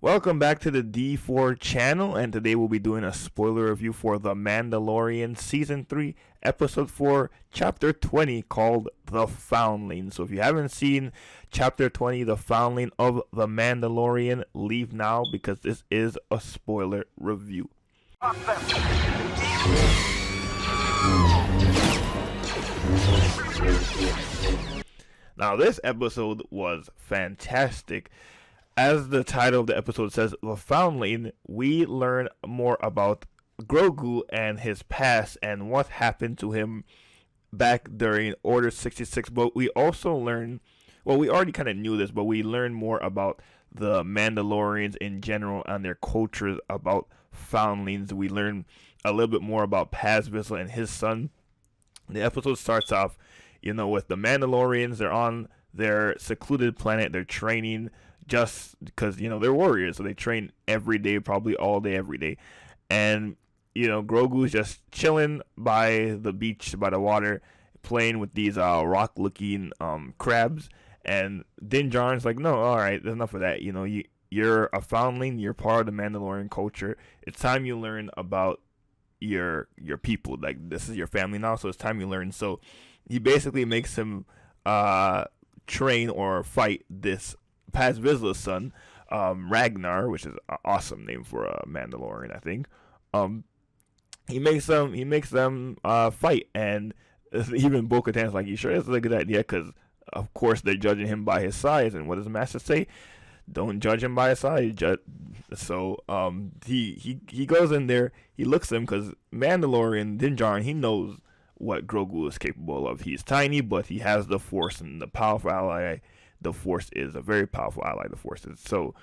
Welcome back to the D4 channel, and today we'll be doing a spoiler review for The Mandalorian Season 3, Episode 4, Chapter 20, called The Foundling. So if you haven't seen Chapter 20, The Foundling of The Mandalorian, leave now because this is a spoiler review. Now, this episode was fantastic. As the title of the episode says, The Foundling, we learn more about Grogu and his past and what happened to him back during Order 66. But we also learn, well, we already kind of knew this, but we learn more about the Mandalorians in general and their cultures, about foundlings. We learn a little bit more about Paz Vizsla and his son. The episode starts off, with the Mandalorians. They're on their secluded planet. They're training just because, they're warriors. So they train every day, probably all day, every day. And, Grogu's just chilling by the beach, by the water, playing with these rock-looking crabs. And Din Djarin's like, no, all right, there's enough of that. You're a foundling. You're part of the Mandalorian culture. It's time you learn about your people. Like, this is your family now, so it's time you learn. So he basically makes him train or fight this Paz Vizsla's son, Ragnar, which is an awesome name for a Mandalorian, I think. He makes them fight, and even Bo-Katan's like, "You sure this is a good idea?" Because of course they're judging him by his size, and what does the master say? Don't judge him by his size. So he goes in there, he looks at him because Mandalorian Din Djarin, he knows what Grogu is capable of. He's tiny, but he has the Force, and the powerful ally. The Force is a very powerful ally. The Force is. So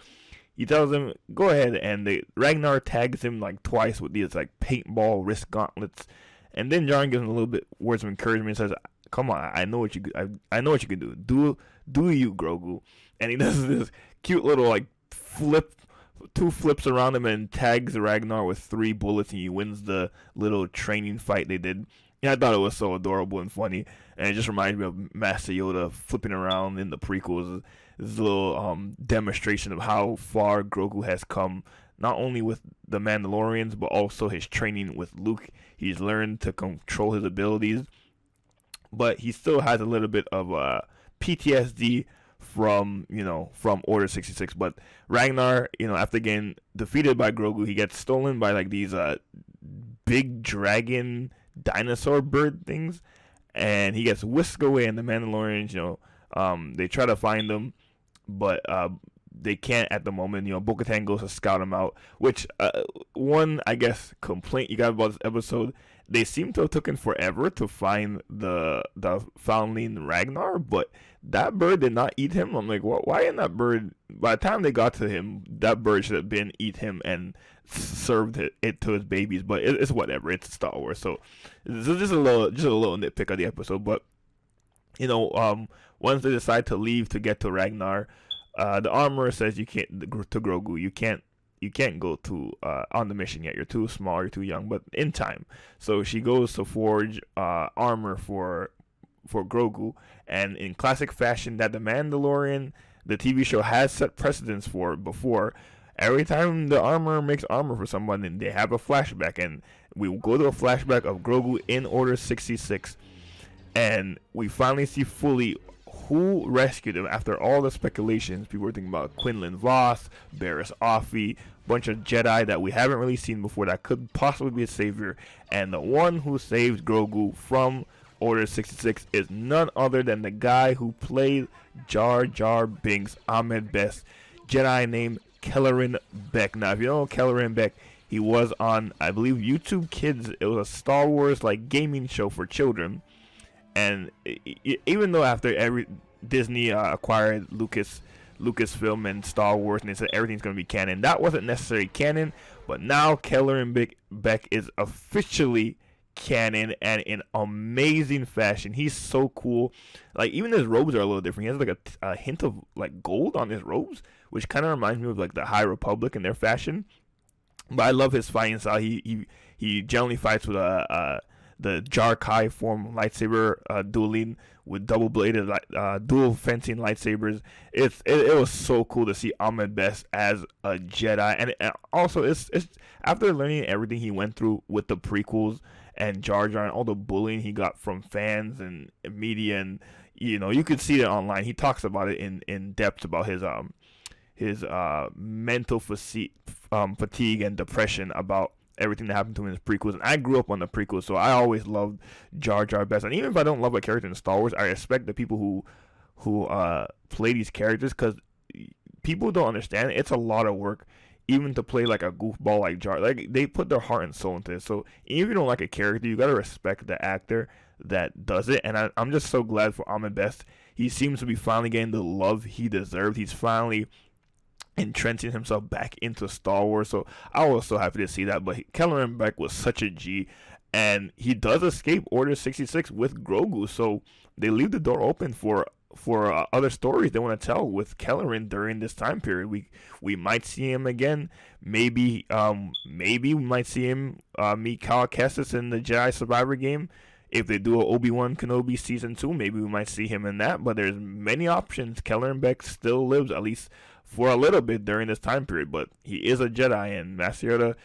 he tells him, go ahead, and Ragnar tags him like twice with these like paintball wrist gauntlets, and then John gives him a little bit words of encouragement and says, "Come on, I know what you can do. Do you, Grogu?" And he does this cute little like two flips around him and tags Ragnar with 3 bullets, and he wins the little training fight they did. And I thought it was so adorable and funny, and it just reminds me of Master Yoda flipping around in the prequels. This little demonstration of how far Grogu has come, not only with the Mandalorians, but also his training with Luke. He's learned to control his abilities, but he still has a little bit of PTSD from Order 66. But Ragnar, after getting defeated by Grogu, he gets stolen by like these big dragon dinosaur bird things, and he gets whisked away, and the Mandalorians, they try to find him, but they can't at the moment. Bo-Katan goes to scout him out, which one, I guess, complaint you got about this episode, they seem to have taken forever to find the foundling Ragnar, but that bird did not eat him. I'm like, why isn't that bird, by the time they got to him, that bird should have been eat him and served it to his babies, but it's whatever. It's Star Wars, so this is just a little nitpick of the episode. But once they decide to leave to get to Ragnar, the armorer says you can't to Grogu. You can't go to on the mission yet. You're too small. You're too young. But in time, so she goes to forge armor for Grogu, and in classic fashion that the Mandalorian, the TV show, has set precedence for before. Every time the armor makes armor for someone, and they have a flashback, and we will go to a flashback of Grogu in Order 66, and we finally see fully who rescued him after all the speculations. People were thinking about Quinlan Vos, Barriss Offee, bunch of Jedi that we haven't really seen before that could possibly be a savior, and the one who saved Grogu from Order 66 is none other than the guy who played Jar Jar Binks, Ahmed Best, Jedi named Kelleran Beq. Now, if you don't know Kelleran Beq, he was on, I believe, YouTube Kids. It was a Star Wars like gaming show for children, and even though after Disney acquired Lucasfilm and Star Wars, and they said everything's going to be canon, that wasn't necessarily canon, but now Kelleran Beq is officially canon, and in amazing fashion. He's so cool. Like, even his robes are a little different. He has like a hint of like gold on his robes, which kind of reminds me of like the High Republic in their fashion. But I love his fighting style. He generally fights with the Jarkai form lightsaber dueling with double bladed dual fencing lightsabers. It was so cool to see Ahmed Best as a Jedi, and also it's after learning everything he went through with the prequels and Jar Jar and all the bullying he got from fans and media, and you could see it online. He talks about it in depth about his mental fatigue and depression about everything that happened to him in his prequels. And I grew up on the prequels, so I always loved Jar Jar best. And even if I don't love a character in Star Wars, I respect the people who play these characters, because people don't understand. It's a lot of work, even to play like a goofball like Jar. Like, they put their heart and soul into it. So even if you don't like a character, you gotta respect the actor that does it. And I'm just so glad for Ahmed Best. He seems to be finally getting the love he deserved. He's finally entrenching himself back into Star Wars. So I was so happy to see that. But Kelleran Beq was such a G, and he does escape Order 66 with Grogu. So they leave the door open for other stories they want to tell with Kelleran during this time period. We might see him again. Maybe we might see him meet Cal Kestis in the Jedi Survivor game. If they do a Obi-Wan Kenobi season 2, maybe we might see him in that. But there's many options. Kelleran Beq still lives, at least for a little bit, during this time period. But he is a Jedi, and Master Yoda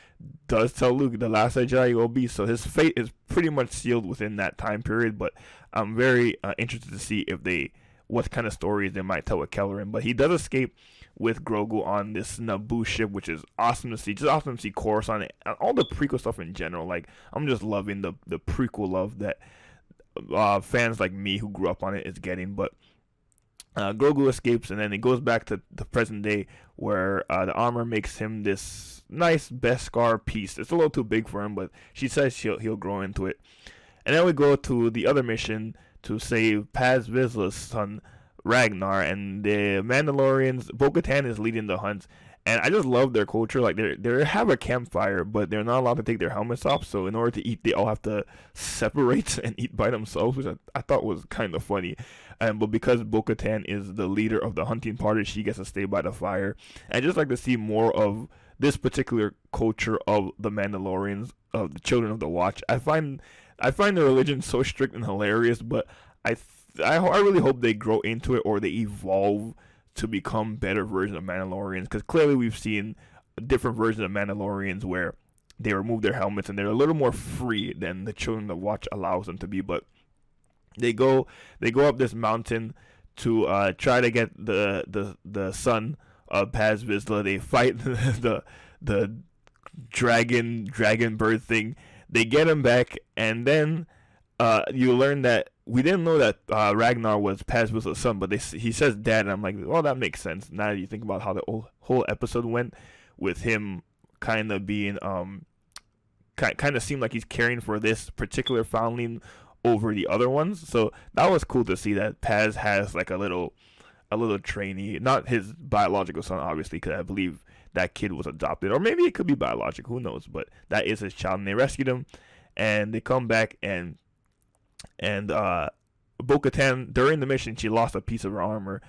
does tell Luke, the last Jedi you will be. So his fate is pretty much sealed within that time period. But I'm very interested to see what kind of stories they might tell with Kelleran. But he does escape with Grogu on this Naboo ship, which is awesome to see. Just awesome to see Coruscant and all the prequel stuff in general. Like, I'm just loving the prequel love that fans like me who grew up on it is getting. But Grogu escapes, and then it goes back to the present day, where the armor makes him this nice Beskar piece. It's a little too big for him, but she says he'll grow into it. And then we go to the other mission to save Paz Vizsla's son Ragnar, and the Mandalorians. Bo-Katan is leading the hunt, and I just love their culture. Like, they have a campfire, but they're not allowed to take their helmets off. So in order to eat, they all have to separate and eat by themselves, which I thought was kind of funny. But because Bo-Katan is the leader of the hunting party, she gets to stay by the fire. And I just like to see more of this particular culture of the Mandalorians, of the Children of the Watch. I find the religion so strict and hilarious, but I really hope they grow into it, or they evolve to become better versions of Mandalorians, because clearly we've seen different versions of Mandalorians where they remove their helmets and they're a little more free than the Children of the Watch allows them to be. But they go up this mountain to try to get the son of Paz Vizsla. They fight the dragon bird thing. They get him back, and then you learn that we didn't know that Ragnar was Paz Vizsla's son, but he says dad, and I'm like, well, that makes sense now that you think about how the whole episode went, with him kind of being kind of seemed like he's caring for this particular foundling over the other ones. So that was cool to see that Paz has like a little trainee, not his biological son, obviously, because I believe that kid was adopted, or maybe it could be biological, who knows, but that is his child. And they rescued him, and they come back, and Bo-Katan, during the mission, she lost a piece of her armor,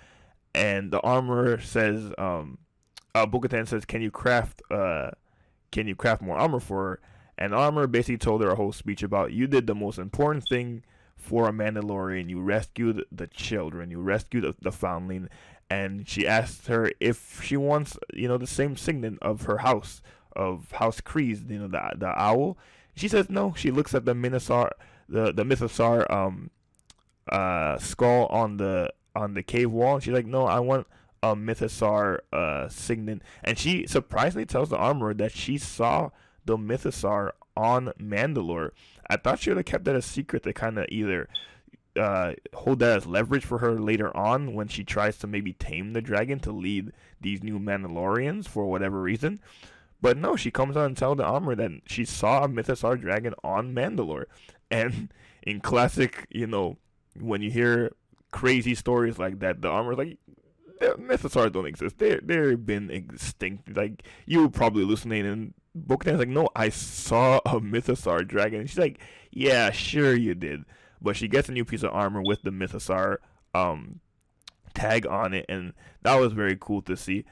and the armor says, Bo-Katan says, can you craft more armor for her? And the armor basically told her a whole speech about, you did the most important thing for a Mandalorian. You rescued the children. You rescued the foundling. And she asked her if she wants, the same signet of her house, of House Kryze, the owl. She says no. She looks at the Mythosaur, the Mythosaur skull on the cave wall. And she's like, no, I want a Mythosaur signet. And she surprisingly tells the armorer that she saw the Mythosaur on Mandalore. I thought she would have kept that a secret to kind of either hold that as leverage for her later on when she tries to maybe tame the dragon to lead these new Mandalorians for whatever reason. But no, she comes on and tells the armor that she saw a Mythosaur dragon on Mandalore. And in classic, when you hear crazy stories like that, the armor's like, Mythosaurs don't exist. They've been extinct. Like, you were probably hallucinating. And Bo-Katan's like, no, I saw a Mythosaur dragon. And she's like, yeah, sure you did. But she gets a new piece of armor with the Mythosaur tag on it, and that was very cool to see.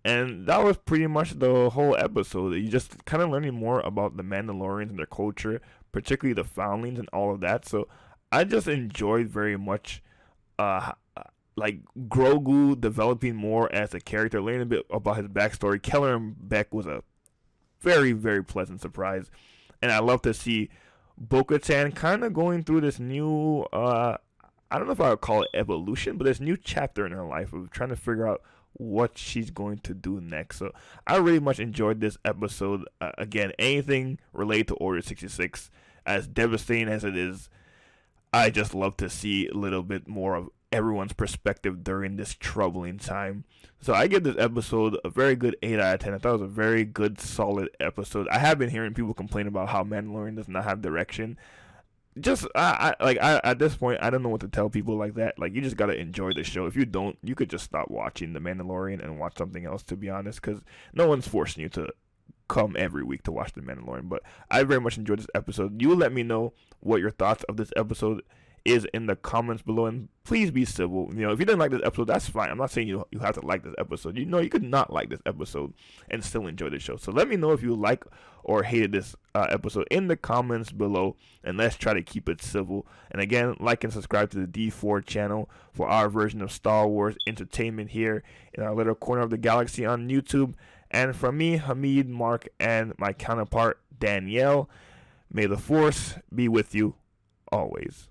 And that was pretty much the whole episode. You just kind of learning more about the Mandalorians and their culture, particularly the foundlings and all of that. So I just enjoyed very much, uh, like Grogu developing more as a character, learning a bit about his backstory. Kelleran Beq was a very, very pleasant surprise, and I love to see Bo-Katan kind of going through this new, I don't know if I would call it evolution, but this new chapter in her life of trying to figure out what she's going to do next. So I really much enjoyed this episode. Again, anything related to Order 66, as devastating as it is, I just love to see a little bit more of everyone's perspective during this troubling time. So I give this episode a very good 8 out of 10. I thought it was a very good, solid episode. I have been hearing people complain about how Mandalorian does not have direction. Just I at this point, I don't know what to tell people like that. Like, you just gotta enjoy the show. If you don't, you could just stop watching The Mandalorian and watch something else, to be honest, because no one's forcing you to come every week to watch The Mandalorian. But I very much enjoyed this episode. You let me know what your thoughts of this episode is in the comments below, and please be civil. You know, if you didn't like this episode, that's fine. I'm not saying you have to like this episode. You know, you could not like this episode and still enjoy the show. So let me know if you like or hated this episode in the comments below, and let's try to keep it civil. And again, like and subscribe to the D4 channel for our version of Star Wars entertainment here in our little corner of the galaxy on YouTube. And from me, Hamid, Mark, and my counterpart Danielle, may the Force be with you always.